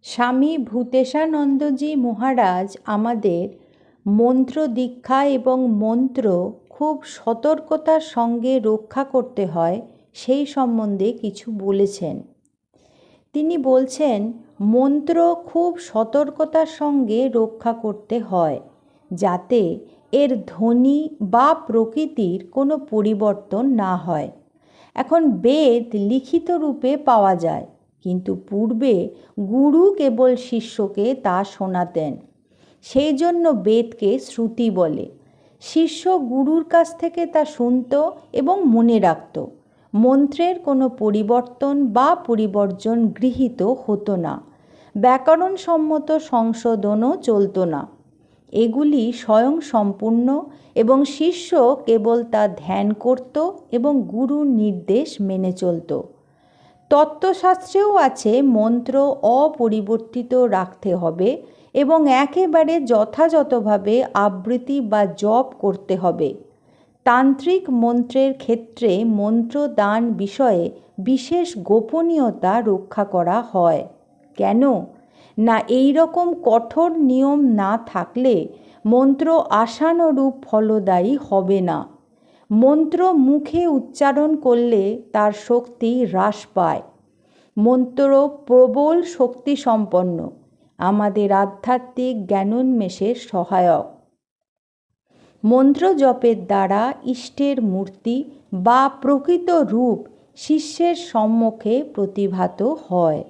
স্বামী ভূতেশানন্দজি মহারাজ আমাদের মন্ত্র দীক্ষা এবং মন্ত্র খুব সতর্কতার সঙ্গে রক্ষা করতে হয় সেই সম্বন্ধে কিছু বলেছেন। তিনি বলছেন মন্ত্র খুব সতর্কতার সঙ্গে রক্ষা করতে হয় যাতে এর ধ্বনি বা প্রকৃতির কোনো পরিবর্তন না হয়। এখন বেদ লিখিত রূপে পাওয়া যায়, কিন্তু পূর্বে গুরু কেবল শিষ্যকে তা শোনাতেন। সেই জন্য বেদকে শ্রুতি বলে। শিষ্য গুরুর কাছ থেকে তা শুনত এবং মনে রাখত। মন্ত্রের কোনো পরিবর্তন বা পরিবর্জন গৃহীত হতো না, ব্যাকরণসম্মত সংশোধনও চলত না। এগুলি স্বয়ংসম্পূর্ণ এবং শিষ্য কেবল তা ধ্যান করত এবং গুরুর নির্দেশ মেনে চলত। তত্ত্বশাস্ত্রেও আছে মন্ত্র অপরিবর্তিত রাখতে হবে এবং একেবারে যথাযথভাবে আবৃত্তি বা জপ করতে হবে। তান্ত্রিক মন্ত্রের ক্ষেত্রে মন্ত্রদান বিষয়ে বিশেষ গোপনীয়তা রক্ষা করা হয়। কেন না, এই রকম কঠোর নিয়ম না থাকলে মন্ত্র আশানুরূপ ফলদায়ী হবে না। মন্ত্র মুখে উচ্চারণ করলে তার শক্তি হ্রাস পায়। মন্ত্র প্রবল শক্তি সম্পন্ন, আমাদের আধ্যাত্মিক জ্ঞানোন্মেষের সহায়ক। মন্ত্র জপের দ্বারা ইষ্টের মূর্তি বা প্রকৃত রূপ শিষ্যের সম্মুখে প্রতিভাত হয়।